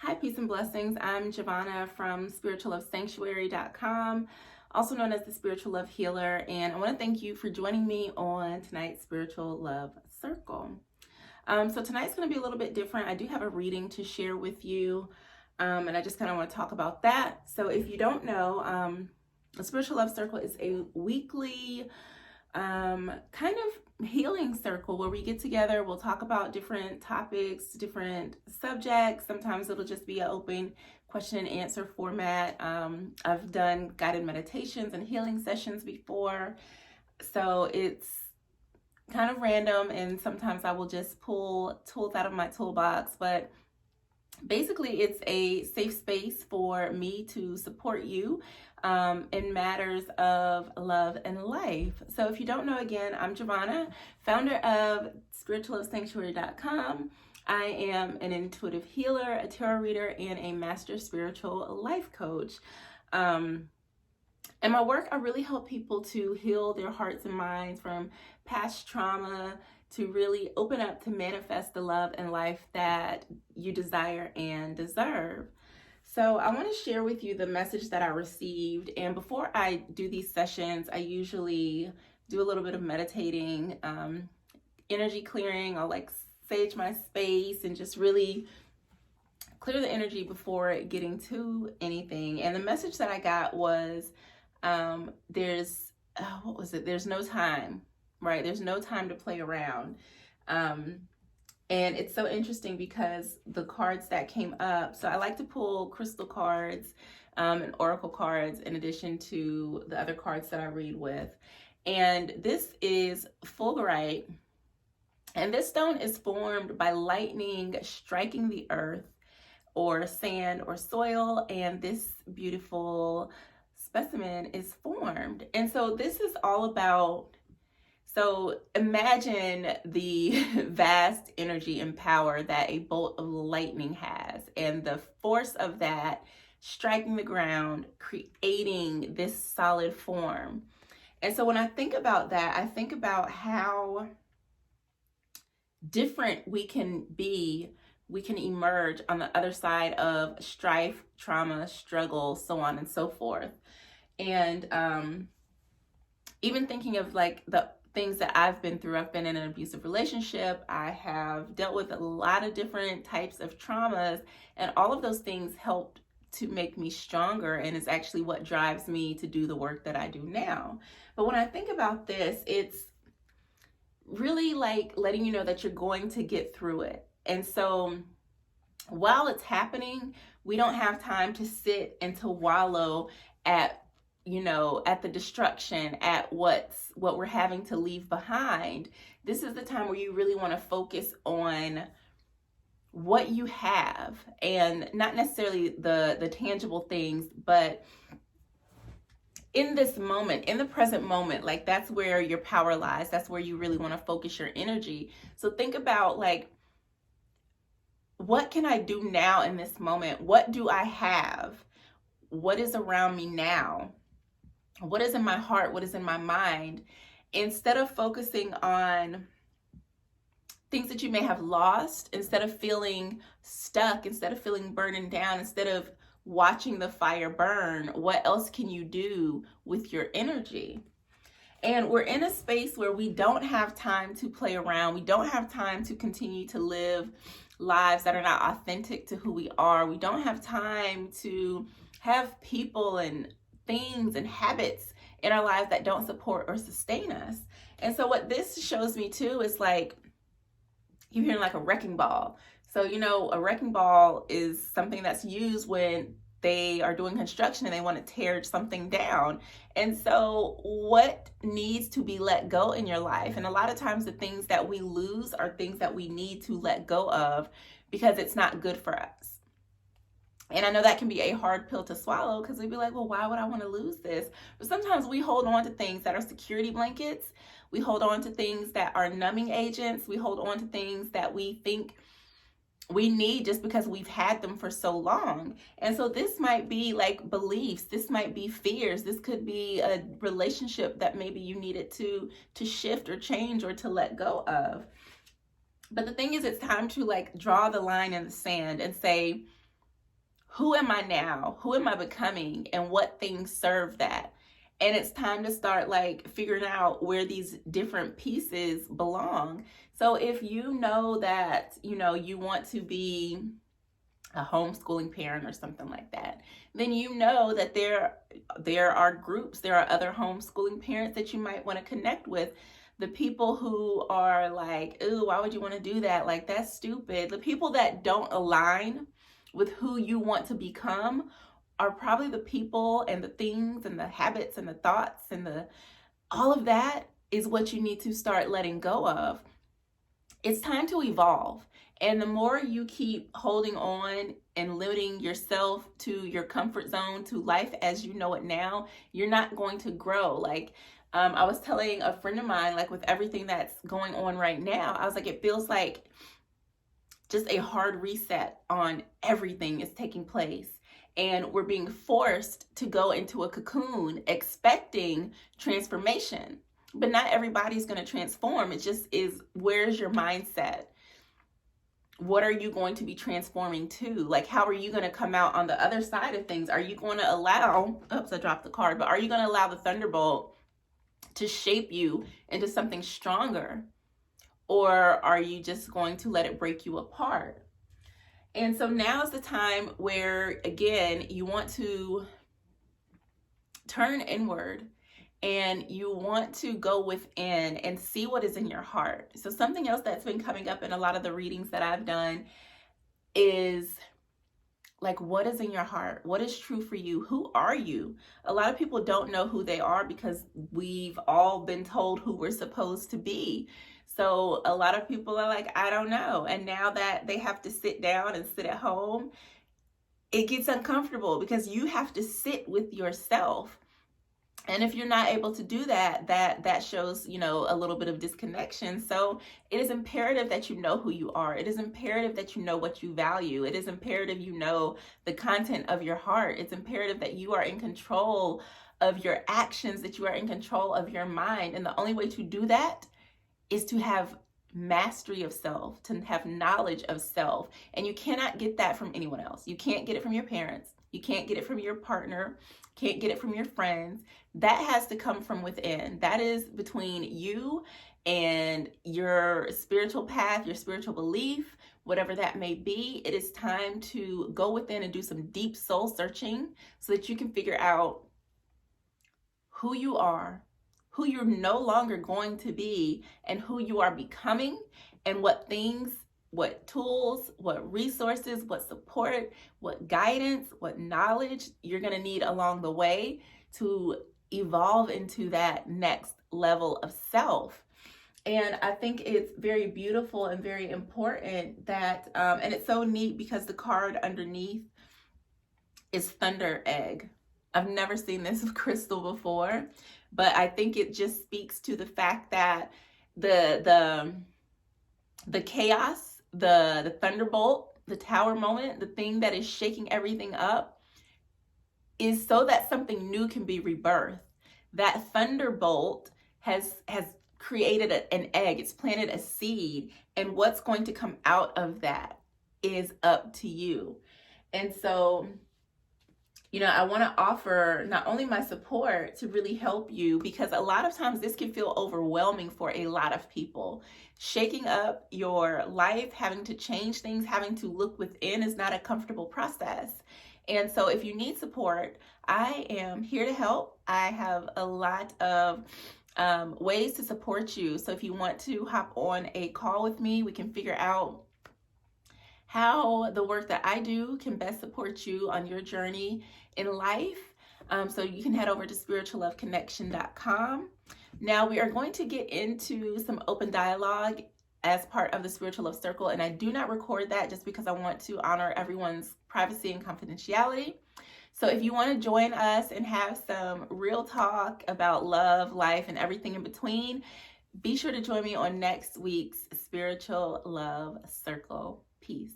Hi, peace and blessings. I'm Jovhannah from spirituallovesanctuary.com, also known as the Spiritual Love Healer, and I want to thank you for joining me on tonight's Spiritual Love Circle. So tonight's going to be a little bit different. I do have a reading to share with you, and I just kind of want to talk about that. So if you don't know, the Spiritual Love Circle is a weekly kind of healing circle where we get together. We'll talk about different topics, different subjects. Sometimes it'll just be an open question and answer format. I've done guided meditations and healing sessions before, so it's kind of random, and sometimes I will just pull tools out of my toolbox, but basically it's a safe space for me to support you in matters of love and life. So if you don't know, again, I'm Jovhannah, founder of spirituallovesanctuary.com. I am an intuitive healer, a tarot reader, and a master spiritual life coach. In my work, I really help people to heal their hearts and minds from past trauma, to really open up to manifest the love and life that you desire and deserve. So I want to share with you the message that I received. And before I do these sessions, I usually do a little bit of meditating, energy clearing. I'll sage my space and just really clear the energy before getting to anything. And the message that I got was, there's no time, right? There's no time to play around. And it's so interesting because the cards that came up, so I like to pull crystal cards and oracle cards in addition to the other cards that I read with. And this is fulgurite. And this stone is formed by lightning striking the earth or sand or soil, and this beautiful specimen is formed. And so this is all about, so imagine the vast energy and power that a bolt of lightning has, and the force of that striking the ground, creating this solid form. And so when I think about that, I think about how different we can be. We can emerge on the other side of strife, trauma, struggle, so on and so forth. And even thinking of the things that I've been through. I've been in an abusive relationship. I have dealt with a lot of different types of traumas, and all of those things helped to make me stronger, and it's actually what drives me to do the work that I do now. But when I think about this, it's really letting you know that you're going to get through it. And so while it's happening, we don't have time to sit and to wallow at the destruction, at what we're having to leave behind. This is the time where you really want to focus on what you have, and not necessarily the tangible things, but in this moment, in the present moment, that's where your power lies. That's where you really want to focus your energy. So think about what can I do now in this moment? What do I have? What is around me now? What is in my heart? What is in my mind? Instead of focusing on things that you may have lost, instead of feeling stuck, instead of feeling burdened down, instead of watching the fire burn, what else can you do with your energy? And we're in a space where we don't have time to play around. We don't have time to continue to live lives that are not authentic to who we are. We don't have time to have people and things and habits in our lives that don't support or sustain us. And so what this shows me too is you're hearing a wrecking ball. So, a wrecking ball is something that's used when they are doing construction and they want to tear something down. And so what needs to be let go in your life? And a lot of times the things that we lose are things that we need to let go of because it's not good for us. And I know that can be a hard pill to swallow, because we'd be like, well, why would I want to lose this? But sometimes we hold on to things that are security blankets. We hold on to things that are numbing agents. We hold on to things that we think we need just because we've had them for so long. And so this might be beliefs. This might be fears. This could be a relationship that maybe you needed to shift or change or to let go of. But the thing is, it's time to draw the line in the sand and say, who am I now? Who am I becoming? And what things serve that? And it's time to start like figuring out where these different pieces belong. So if you know that, you want to be a homeschooling parent or something like that, then you know that there are groups, there are other homeschooling parents that you might want to connect with. The people who are like, ooh, why would you want to do that? Like, that's stupid. The people that don't align with who you want to become are probably the people and the things and the habits and the thoughts and all of that is what you need to start letting go of. It's time to evolve. And the more you keep holding on and limiting yourself to your comfort zone, to life as you know it now, you're not going to grow. Like, I was telling a friend of mine, like with everything that's going on right now, I was like, it feels like just a hard reset on everything is taking place. And we're being forced to go into a cocoon expecting transformation. But not everybody's going to transform. It just is, where's your mindset? What are you going to be transforming to? Like, how are you going to come out on the other side of things? Are you going to allow, oops, I dropped the card, but are you going to allow the thunderbolt to shape you into something stronger? Or are you just going to let it break you apart? And so now is the time where, again, you want to turn inward and you want to go within and see what is in your heart. So something else that's been coming up in a lot of the readings that I've done is like, what is in your heart? What is true for you? Who are you? A lot of people don't know who they are because we've all been told who we're supposed to be. So a lot of people are like, I don't know. And now that they have to sit down and sit at home, it gets uncomfortable because you have to sit with yourself. And if you're not able to do that, that shows, a little bit of disconnection. So it is imperative that you know who you are. It is imperative that you know what you value. It is imperative you know the content of your heart. It's imperative that you are in control of your actions, that you are in control of your mind. And the only way to do that is to have mastery of self, to have knowledge of self. And you cannot get that from anyone else. You can't get it from your parents. You can't get it from your partner. Can't get it from your friends. That has to come from within. That is between you and your spiritual path, your spiritual belief, whatever that may be. It is time to go within and do some deep soul searching so that you can figure out who you are, who you're no longer going to be, and who you are becoming, and what things, what tools, what resources, what support, what guidance, what knowledge you're going to need along the way to evolve into that next level of self. And I think it's very beautiful and very important that, and it's so neat because the card underneath is Thunder Egg. I've never seen this crystal before, but I think it just speaks to the fact that the chaos, the thunderbolt, the tower moment, the thing that is shaking everything up is so that something new can be rebirthed. That thunderbolt has created an egg. It's planted a seed, and what's going to come out of that is up to you. And so, I want to offer not only my support to really help you, because a lot of times this can feel overwhelming for a lot of people. Shaking up your life, having to change things, having to look within is not a comfortable process. And so if you need support, I am here to help. I have a lot of ways to support you. So if you want to hop on a call with me, we can figure out how the work that I do can best support you on your journey in life. So you can head over to spiritualloveconnection.com. Now we are going to get into some open dialogue as part of the Spiritual Love Circle, and I do not record that just because I want to honor everyone's privacy and confidentiality. So if you want to join us and have some real talk about love, life, and everything in between, be sure to join me on next week's Spiritual Love Circle. Peace.